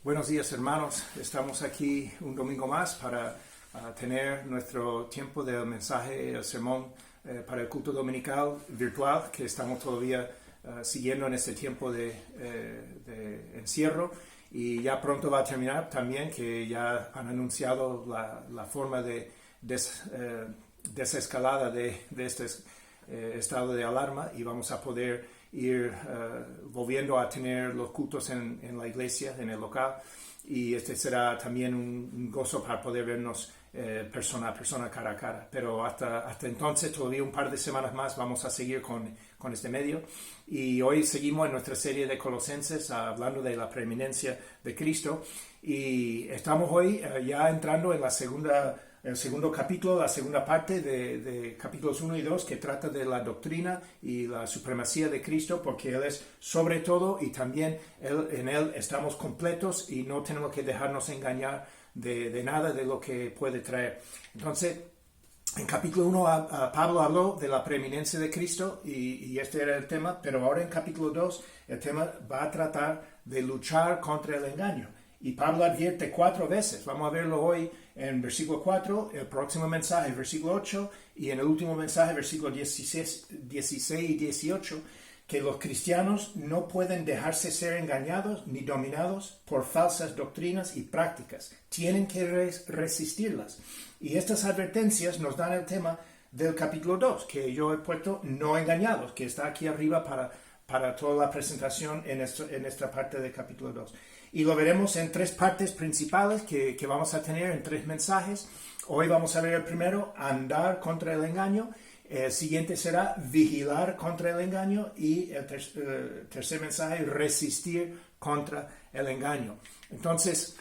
Buenos días, hermanos. Estamos aquí un domingo más para tener nuestro tiempo del mensaje, el sermón para el culto dominical virtual que estamos todavía siguiendo en este tiempo de encierro, y ya pronto va a terminar también, que ya han anunciado la forma de desescalada de este estado de alarma, y vamos a poder ir volviendo a tener los cultos en la iglesia, en el local, y este será también un gozo para poder vernos persona a persona, cara a cara. Pero hasta entonces, todavía un par de semanas más vamos a seguir con este medio, y hoy seguimos en nuestra serie de Colosenses hablando de la preeminencia de Cristo, y estamos hoy ya entrando en el segundo capítulo, la segunda parte de capítulos 1 y 2, que trata de la doctrina y la supremacía de Cristo, porque Él es sobre todo, y también en Él estamos completos y no tenemos que dejarnos engañar de nada de lo que puede traer. Entonces, en capítulo 1 Pablo habló de la preeminencia de Cristo, y este era el tema, pero ahora en capítulo 2 el tema va a tratar de luchar contra el engaño. Y Pablo advierte 4 veces. Vamos a verlo hoy en versículo 4, el próximo mensaje, versículo 8, y en el último mensaje, versículo 16 y 18, que los cristianos no pueden dejarse ser engañados ni dominados por falsas doctrinas y prácticas. Tienen que resistirlas. Y estas advertencias nos dan el tema del capítulo 2, que yo he puesto no engañados, que está aquí arriba para toda la presentación en esta parte del capítulo 2. Y lo veremos en 3 partes principales que vamos a tener en 3 mensajes. Hoy vamos a ver el primero, andar contra el engaño. El siguiente será vigilar contra el engaño. Y el tercer mensaje, resistir contra el engaño. Entonces,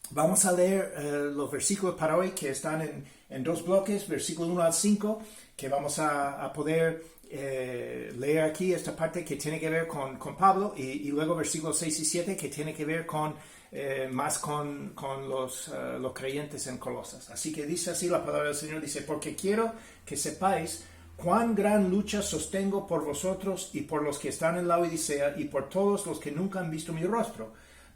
vamos a leer los versículos para hoy, que están en 2 bloques, versículo 1 al 5, que vamos a poder leer aquí esta parte que tiene que ver con Pablo, y luego versículos 6 y 7 que tiene que ver más con los creyentes en Colosas. Así que dice así la palabra del Señor, dice: porque quiero que sepáis cuán gran lucha sostengo por vosotros y por los que están en la Odisea y por todos los que nunca han visto mi rostro,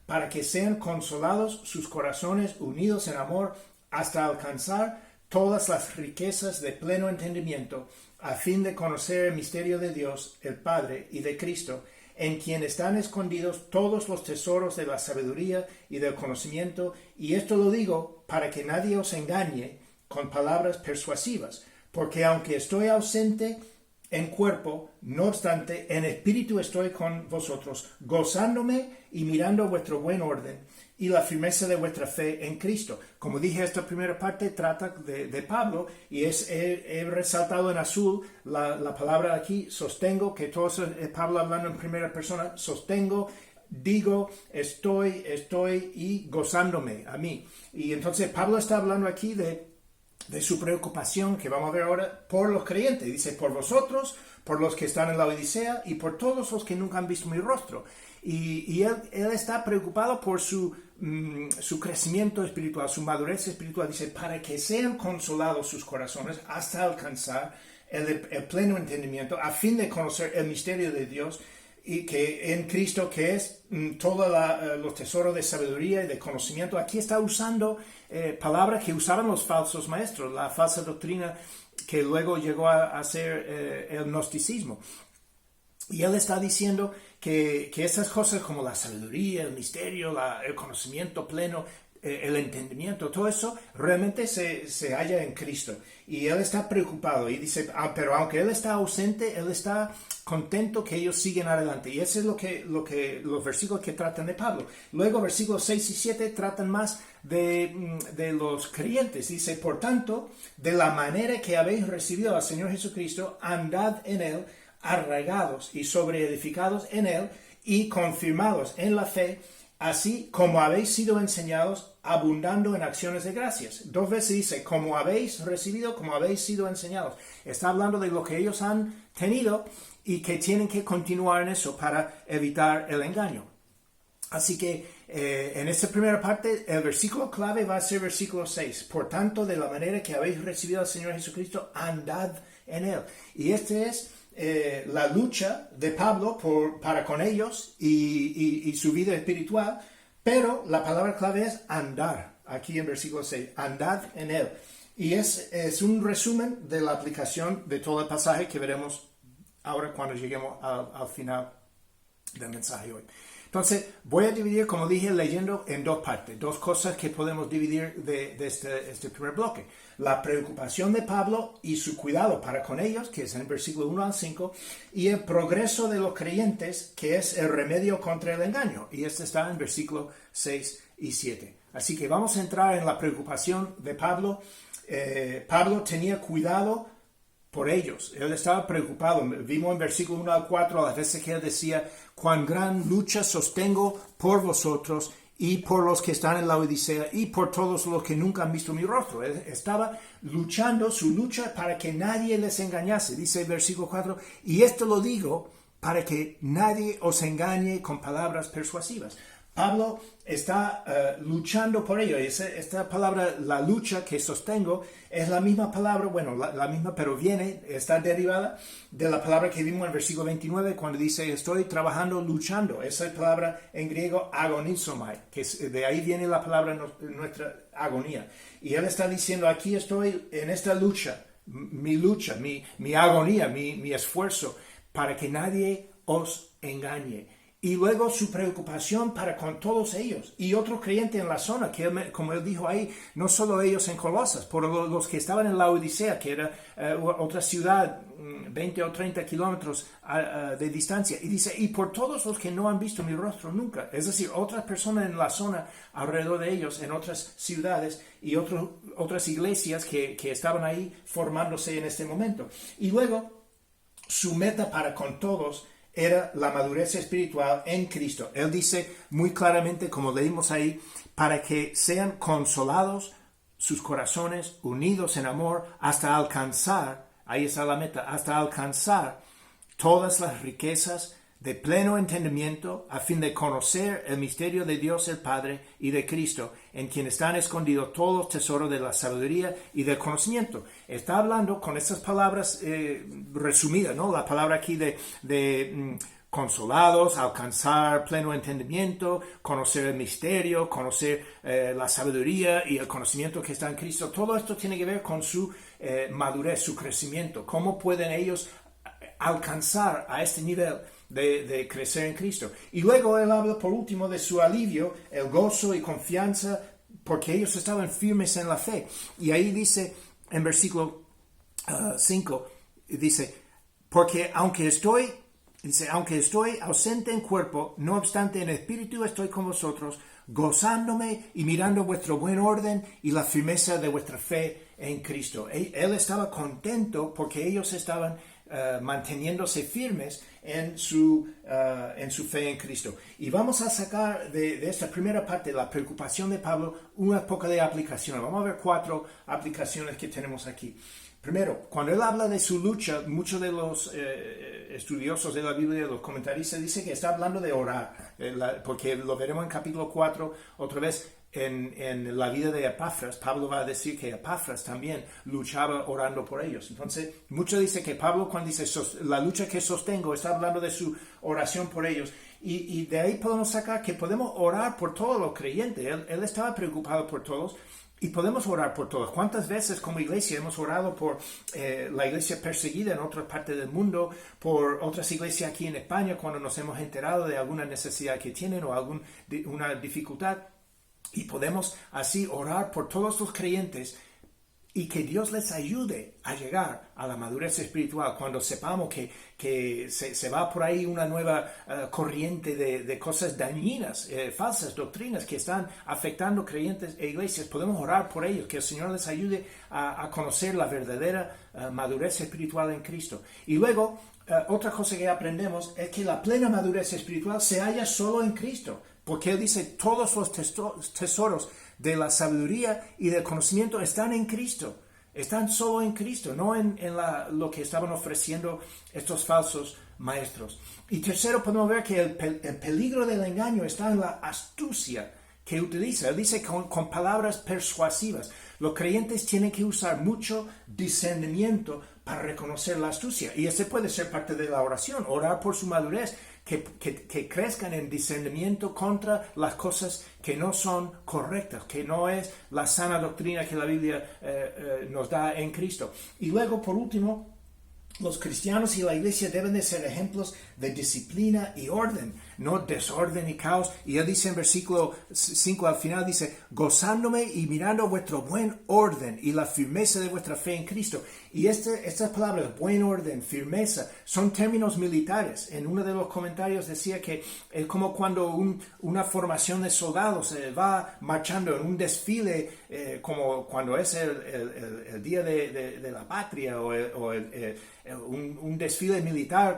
para que sean consolados sus corazones unidos en amor hasta alcanzar todas las riquezas de pleno entendimiento, a fin de conocer el misterio de Dios, el Padre, y de Cristo, en quien están escondidos todos los tesoros de la sabiduría y del conocimiento. Y esto lo digo para que nadie os engañe con palabras persuasivas, porque aunque estoy ausente en cuerpo, no obstante, en espíritu estoy con vosotros, gozándome y mirando vuestro buen orden y la firmeza de vuestra fe en Cristo. Como dije, esta primera parte trata de Pablo, y he resaltado en azul la palabra aquí, sostengo, que todo eso es Pablo hablando en primera persona. Sostengo, digo, estoy y gozándome a mí. Y entonces Pablo está hablando aquí de su preocupación, que vamos a ver ahora, por los creyentes. Dice: por vosotros, por los que están en la Odisea y por todos los que nunca han visto mi rostro. Y él está preocupado por su crecimiento espiritual, su madurez espiritual. Dice: para que sean consolados sus corazones hasta alcanzar el pleno entendimiento, a fin de conocer el misterio de Dios, y que en Cristo, que es todos los tesoros de sabiduría y de conocimiento. Aquí está usando palabras que usaban los falsos maestros, la falsa doctrina que luego llegó a ser el gnosticismo. Y él está diciendo que esas cosas como la sabiduría, el misterio, el conocimiento pleno, el entendimiento, todo eso realmente se halla en Cristo. Y él está preocupado y dice: pero aunque él está ausente, él está contento que ellos siguen adelante. Y eso es lo que los versículos que tratan de Pablo. Luego versículos 6 y 7 tratan más de los creyentes. Dice: por tanto, de la manera que habéis recibido al Señor Jesucristo, andad en él, arraigados y sobreedificados en él y confirmados en la fe, así como habéis sido enseñados, abundando en acciones de gracias. 2 veces dice: como habéis recibido, como habéis sido enseñados. Está hablando de lo que ellos han tenido y que tienen que continuar en eso para evitar el engaño. Así que en esta primera parte, el versículo clave va a ser versículo 6. Por tanto, de la manera que habéis recibido al Señor Jesucristo, andad en él. Y este es la lucha de Pablo para con ellos y su vida espiritual, Pero la palabra clave es andar, aquí en versículo 6, andad en él. Y es un resumen de la aplicación de todo el pasaje que veremos ahora cuando lleguemos al final del mensaje hoy. Entonces, voy a dividir, como dije, leyendo en dos partes, dos cosas que podemos dividir de este primer bloque. La preocupación de Pablo y su cuidado para con ellos, que es en el versículo 1 al 5, y el progreso de los creyentes, que es el remedio contra el engaño, y este está en versículos 6 y 7. Así que vamos a entrar en la preocupación de Pablo. Pablo tenía cuidado por ellos. Él estaba preocupado. Vimos en versículo 1 al 4 a las veces que él decía, cuán gran lucha sostengo por vosotros y por los que están en la Odisea y por todos los que nunca han visto mi rostro. Él estaba luchando su lucha para que nadie les engañase. Dice el versículo 4, y esto lo digo para que nadie os engañe con palabras persuasivas. Pablo está luchando por ello. Esta palabra, la lucha que sostengo, es la misma palabra, bueno, la misma, pero está derivada de la palabra que vimos en el versículo 29, cuando dice, estoy trabajando, luchando. Esa palabra en griego, agonizomai, que de ahí viene la palabra nuestra agonía. Y él está diciendo, aquí estoy en esta lucha, mi agonía, mi esfuerzo, para que nadie os engañe. Y luego su preocupación para con todos ellos y otros creyentes en la zona, que como él dijo ahí, no solo ellos en Colosas, por los que estaban en la Odisea, que era otra ciudad, 20 o 30 kilómetros de distancia. Y dice, y por todos los que no han visto mi rostro nunca. Es decir, otras personas en la zona alrededor de ellos, en otras ciudades y otras iglesias que estaban ahí formándose en este momento. Y luego, su meta para con todos era la madurez espiritual en Cristo. Él dice muy claramente, como leímos ahí, para que sean consolados sus corazones, unidos en amor, hasta alcanzar, ahí está la meta, hasta alcanzar todas las riquezas de pleno entendimiento, a fin de conocer el misterio de Dios el Padre y de Cristo, en quien están escondidos todos los tesoros de la sabiduría y del conocimiento. Está hablando con estas palabras resumidas, ¿no? La palabra aquí de consolados, alcanzar pleno entendimiento, conocer el misterio, conocer la sabiduría y el conocimiento que está en Cristo. Todo esto tiene que ver con su madurez, su crecimiento. ¿Cómo pueden ellos alcanzar a este nivel de crecer en Cristo? Y luego él habla por último de su alivio, el gozo y confianza, porque ellos estaban firmes en la fe. Y ahí dice en versículo 5, dice, porque aunque estoy ausente en cuerpo, no obstante en espíritu estoy con vosotros, gozándome y mirando vuestro buen orden y la firmeza de vuestra fe en Cristo. Él estaba contento porque ellos estaban manteniéndose firmes en su fe en Cristo. Y vamos a sacar de esta primera parte, la preocupación de Pablo, una poca de aplicaciones. Vamos a ver 4 aplicaciones que tenemos aquí. Primero, cuando él habla de su lucha, muchos de los estudiosos de la Biblia, los comentaristas, dicen que está hablando de orar, porque lo veremos en capítulo 4, otra vez en la vida de Epafras. Pablo va a decir que Epafras también luchaba orando por ellos. Entonces, muchos dicen que Pablo, cuando dice la lucha que sostengo, está hablando de su oración por ellos. Y de ahí podemos sacar que podemos orar por todos los creyentes. Él estaba preocupado por todos. Y podemos orar por todos. ¿Cuántas veces como iglesia hemos orado por la iglesia perseguida en otras partes del mundo, por otras iglesias aquí en España cuando nos hemos enterado de alguna necesidad que tienen o una dificultad? Y podemos así orar por todos los creyentes y que Dios les ayude a llegar a la madurez espiritual cuando sepamos que se va por ahí una nueva corriente de cosas dañinas, falsas doctrinas que están afectando creyentes e iglesias. Podemos orar por ellos, que el Señor les ayude a conocer la verdadera madurez espiritual en Cristo. Y luego, otra cosa que aprendemos es que la plena madurez espiritual se halla solo en Cristo, porque Él dice todos los tesoros de la sabiduría y del conocimiento están en Cristo. Están solo en Cristo, no en lo que estaban ofreciendo estos falsos maestros. Y tercero, podemos ver que el peligro del engaño está en la astucia que utiliza. Él dice con palabras persuasivas. Los creyentes tienen que usar mucho discernimiento para reconocer la astucia. Y ese puede ser parte de la oración, orar por su madurez. que crezcan en discernimiento contra las cosas que no son correctas, que no es la sana doctrina que la Biblia nos da en Cristo. Y luego, por último, los cristianos y la iglesia deben de ser ejemplos de disciplina y orden, no desorden y caos. Y él dice en versículo 5 al final, dice, gozándome y mirando vuestro buen orden y la firmeza de vuestra fe en Cristo. Y estas palabras, buen orden, firmeza, son términos militares. En uno de los comentarios decía que es como cuando una formación de soldados va marchando en un desfile, como cuando es el día de la patria o un desfile militar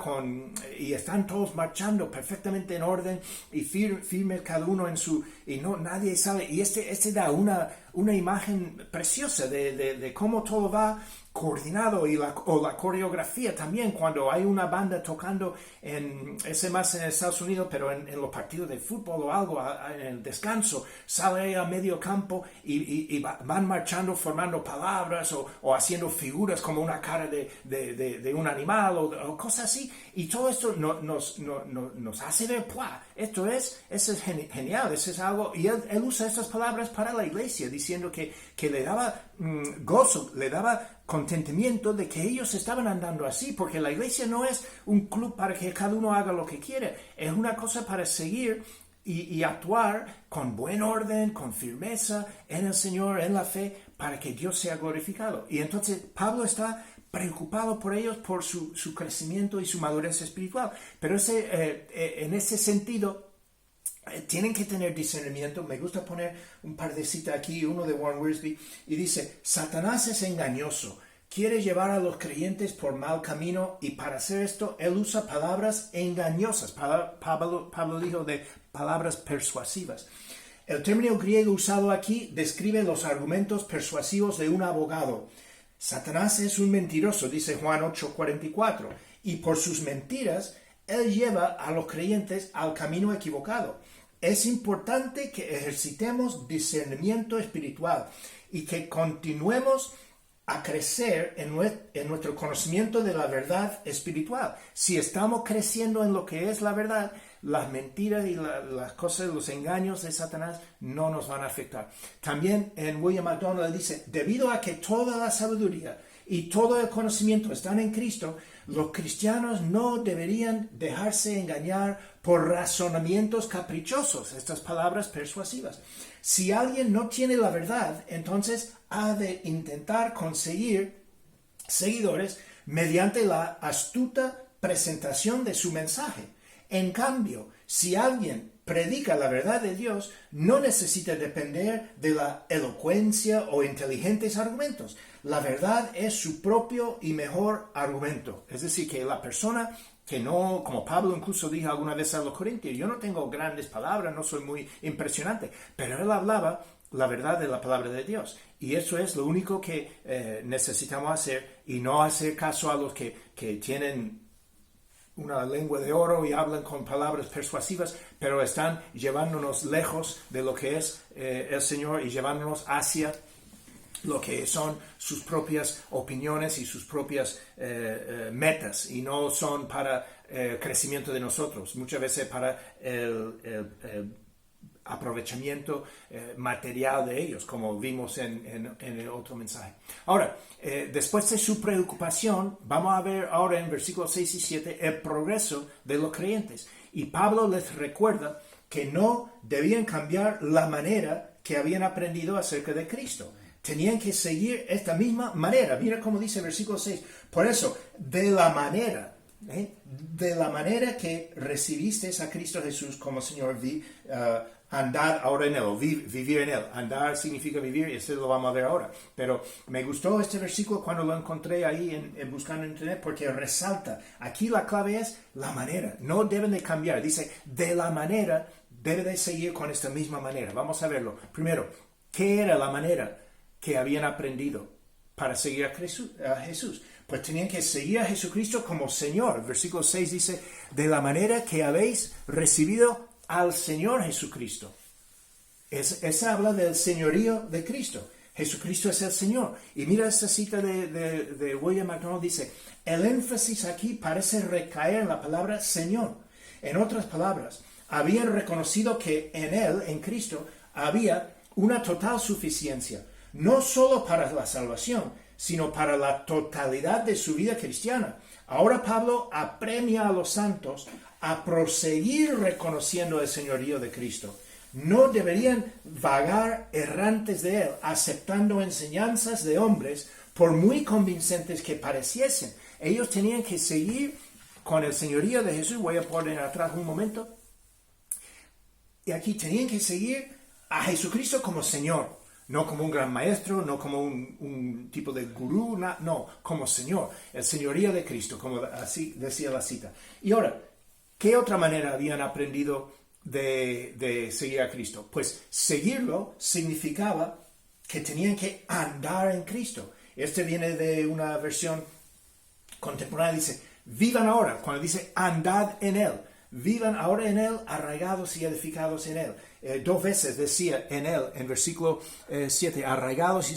y están todos marchando perfectamente en orden y firmes cada uno en su, y no nadie sale, y este da una imagen preciosa de cómo todo va coordinado o la coreografía también cuando hay una banda tocando ese más en Estados Unidos, pero en los partidos de fútbol o algo, en el descanso, sale ahí a medio campo y van marchando formando palabras o haciendo figuras como una cara de un animal o cosas así, y todo esto nos hace ver, ¡pua! Eso es genial, eso es algo, y él usa estas palabras para la iglesia, diciendo que le daba gozo, le daba contentamiento de que ellos estaban andando así, porque la iglesia no es un club para que cada uno haga lo que quiere, es una cosa para seguir y actuar con buen orden, con firmeza en el Señor, en la fe, para que Dios sea glorificado. Y entonces Pablo está preocupado por ellos, por su crecimiento y su madurez espiritual, pero en ese sentido tienen que tener discernimiento. Me gusta poner un par de citas aquí, uno de Warren Wiersbe, y dice, Satanás es engañoso, quiere llevar a los creyentes por mal camino, y para hacer esto, él usa palabras engañosas. Pablo dijo de palabras persuasivas. El término griego usado aquí describe los argumentos persuasivos de un abogado. Satanás es un mentiroso, dice Juan 8:44, y por sus mentiras, él lleva a los creyentes al camino equivocado. Es importante que ejercitemos discernimiento espiritual y que continuemos a crecer en nuestro conocimiento de la verdad espiritual. Si estamos creciendo en lo que es la verdad, las mentiras y las cosas, los engaños de Satanás no nos van a afectar. También en William MacDonald dice, debido a que toda la sabiduría y todo el conocimiento están en Cristo, los cristianos no deberían dejarse engañar por razonamientos caprichosos, estas palabras persuasivas. Si alguien no tiene la verdad, entonces ha de intentar conseguir seguidores mediante la astuta presentación de su mensaje. En cambio, si alguien predica la verdad de Dios, no necesita depender de la elocuencia o inteligentes argumentos. La verdad es su propio y mejor argumento. Es decir, que la persona que no, como Pablo incluso dijo alguna vez a los corintios, yo no tengo grandes palabras, no soy muy impresionante, pero él hablaba la verdad de la palabra de Dios. Y eso es lo único que necesitamos hacer, y no hacer caso a los que tienen una lengua de oro y hablan con palabras persuasivas, pero están llevándonos lejos de lo que es el Señor y llevándonos hacia lo que son sus propias opiniones y sus propias metas, y no son para crecimiento de nosotros, muchas veces para el aprovechamiento material de ellos, como vimos en el otro mensaje. Ahora, después de su preocupación, vamos a ver ahora en versículos 6 y 7 el progreso de los creyentes. Y Pablo les recuerda que no debían cambiar la manera que habían aprendido acerca de Cristo. Tenían que seguir esta misma manera. Mira cómo dice el versículo 6. Por eso, de la manera que recibisteis a Cristo Jesús como Señor, andar ahora en Él, o vivir en Él. Andar significa vivir, y eso lo vamos a ver ahora. Pero me gustó este versículo cuando lo encontré ahí buscando en internet, porque resalta, aquí la clave es la manera. No deben de cambiar. Dice, de la manera, debe de seguir con esta misma manera. Vamos a verlo. Primero, ¿qué era la manera que habían aprendido para seguir a Jesús? Pues tenían que seguir a Jesucristo como Señor. Versículo 6 dice, de la manera que habéis recibido al Señor Jesucristo. Esa habla del señorío de Cristo. Jesucristo es el Señor. Y mira esta cita de William MacDonald, dice, el énfasis aquí parece recaer en la palabra Señor. En otras palabras, habían reconocido que en Él, en Cristo, había una total suficiencia, no solo para la salvación, sino para la totalidad de su vida cristiana. Ahora Pablo apremia a los santos a proseguir reconociendo el señorío de Cristo. No deberían vagar errantes de Él, aceptando enseñanzas de hombres, por muy convincentes que pareciesen. Ellos tenían que seguir con el señorío de Jesús. Voy a poner atrás un momento. Y aquí tenían que seguir a Jesucristo como Señor. No como un gran maestro, no como un tipo de gurú, no, como Señor. El señorío de Cristo, como así decía la cita. Y ahora, ¿qué otra manera habían aprendido de seguir a Cristo? Pues seguirlo significaba que tenían que andar en Cristo. Este viene de una versión contemporánea, dice, vivan ahora, cuando dice andad en Él. Vivan ahora en Él, arraigados y edificados en Él. 2 veces decía en Él, en versículo 7, arraigados y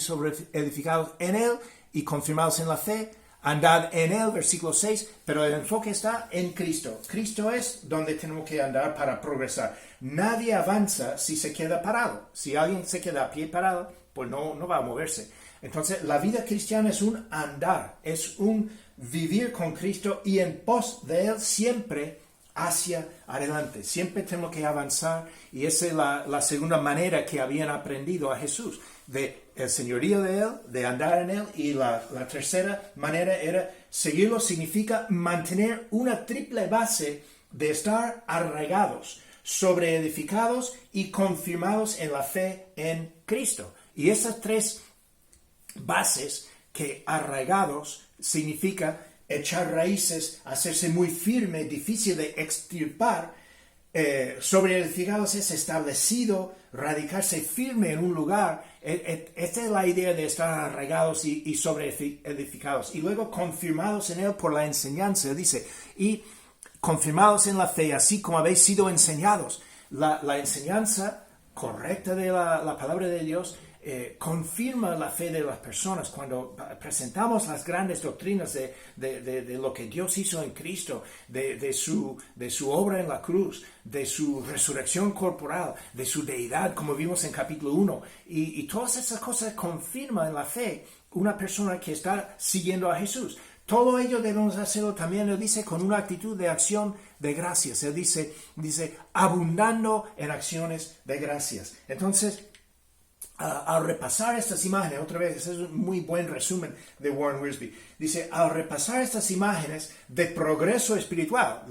edificados en Él y confirmados en la fe. Andad en Él, versículo 6, pero el enfoque está en Cristo. Cristo es donde tenemos que andar para progresar. Nadie avanza si se queda parado. Si alguien se queda a pie parado, pues no va a moverse. Entonces, la vida cristiana es un andar, es un vivir con Cristo y en pos de Él siempre hacia adelante. Siempre tenemos que avanzar y esa es la segunda manera que habían aprendido a Jesús, de el señorío de Él, de andar en Él, y la tercera manera era seguirlo, significa mantener una triple base de estar arraigados, sobreedificados y confirmados en la fe en Cristo. Y esas tres bases, que arraigados significa echar raíces, hacerse muy firme, difícil de extirpar. Sobreedificados es establecido, radicarse firme en un lugar. Esta es la idea de estar arraigados y sobreedificados. Y luego confirmados en Él por la enseñanza, dice, y confirmados en la fe, así como habéis sido enseñados. La enseñanza correcta de la palabra de Dios confirma la fe de las personas. Cuando presentamos las grandes doctrinas de lo que Dios hizo en Cristo, de su obra en la cruz, de su resurrección corporal, de su deidad, como vimos en capítulo 1, y todas esas cosas confirman la fe una persona que está siguiendo a Jesús. Todo ello debemos hacerlo también, él dice, con una actitud de acción de gracias. Él dice abundando en acciones de gracias. Entonces, al repasar estas imágenes, otra vez, ese es un muy buen resumen de Warren Wiersbe. Dice, al repasar estas imágenes de progreso espiritual,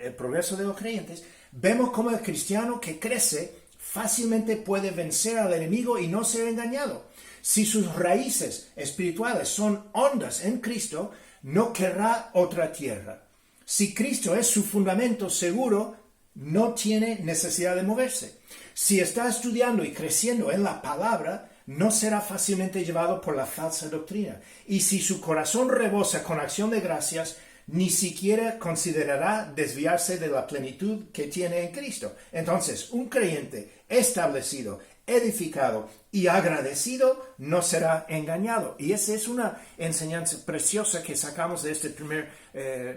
el progreso de los creyentes, vemos cómo el cristiano que crece fácilmente puede vencer al enemigo y no ser engañado. Si sus raíces espirituales son hondas en Cristo, no querrá otra tierra. Si Cristo es su fundamento seguro, no tiene necesidad de moverse. Si está estudiando y creciendo en la palabra, no será fácilmente llevado por la falsa doctrina. Y si su corazón rebosa con acción de gracias, ni siquiera considerará desviarse de la plenitud que tiene en Cristo. Entonces, un creyente establecido, edificado y agradecido no será engañado. Y esa es una enseñanza preciosa que sacamos de esta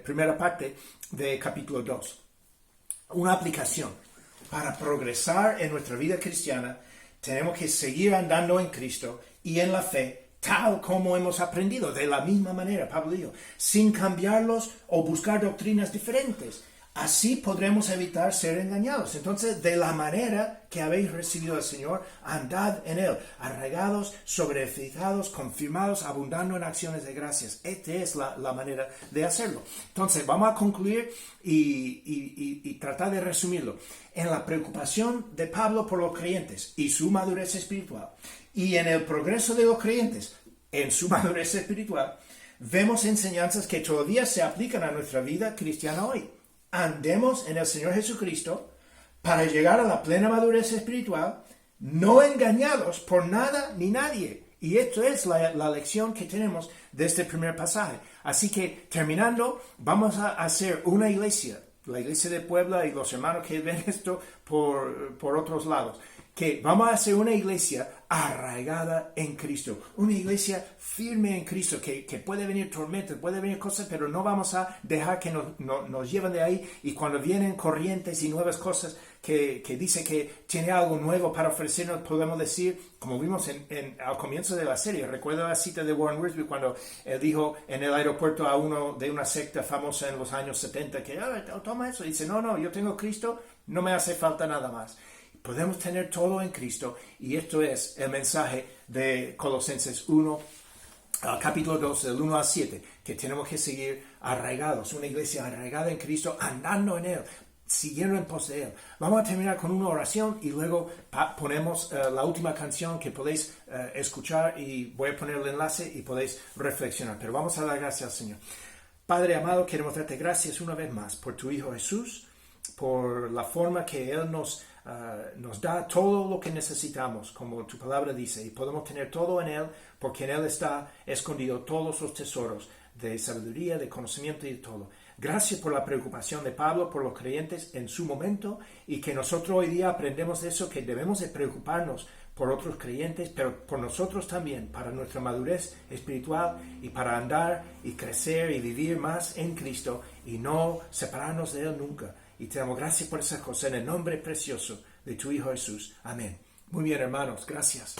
primera parte de capítulo 2. Una aplicación. Para progresar en nuestra vida cristiana, tenemos que seguir andando en Cristo y en la fe, tal como hemos aprendido, de la misma manera, Pablo dijo, sin cambiarlos o buscar doctrinas diferentes. Así podremos evitar ser engañados. Entonces, de la manera que habéis recibido al Señor, andad en Él, arraigados, sobreedificados, confirmados, abundando en acciones de gracias. Esta es la manera de hacerlo. Entonces, vamos a concluir y tratar de resumirlo. En la preocupación de Pablo por los creyentes y su madurez espiritual, y en el progreso de los creyentes en su madurez espiritual, vemos enseñanzas que todavía se aplican a nuestra vida cristiana hoy. Andemos en el Señor Jesucristo para llegar a la plena madurez espiritual, no engañados por nada ni nadie. Y esto es la lección que tenemos de este primer pasaje. Así que, terminando, vamos a hacer una iglesia, la iglesia de Puebla y los hermanos que ven esto por otros lados. que vamos a ser una iglesia arraigada en Cristo, una iglesia firme en Cristo, que puede venir tormentas, puede venir cosas, pero no vamos a dejar que nos lleven de ahí, y cuando vienen corrientes y nuevas cosas que dice que tiene algo nuevo para ofrecernos, podemos decir, como vimos al comienzo de la serie, recuerda la cita de Warren Wiersbe cuando él dijo en el aeropuerto a uno de una secta famosa en los años 70 que toma eso, y dice, no, yo tengo Cristo, no me hace falta nada más. Podemos tener todo en Cristo, y esto es el mensaje de Colosenses 1, capítulo 2, del 1 al 7, que tenemos que seguir arraigados, una iglesia arraigada en Cristo, andando en Él, siguiendo en pos de Él. Vamos a terminar con una oración y luego ponemos la última canción que podéis escuchar, y voy a poner el enlace y podéis reflexionar. Pero vamos a dar gracias al Señor. Padre amado, queremos darte gracias una vez más por tu Hijo Jesús, por la forma que Él nos da todo lo que necesitamos, como tu palabra dice, y podemos tener todo en Él, porque en Él está escondido todos los tesoros de sabiduría, de conocimiento y de todo. Gracias por la preocupación de Pablo por los creyentes en su momento, y que nosotros hoy día aprendemos de eso, que debemos de preocuparnos por otros creyentes, pero por nosotros también, para nuestra madurez espiritual y para andar y crecer y vivir más en Cristo y no separarnos de Él nunca. Y te damos gracias por esas cosas en el nombre precioso de tu Hijo Jesús. Amén. Muy bien, hermanos. Gracias.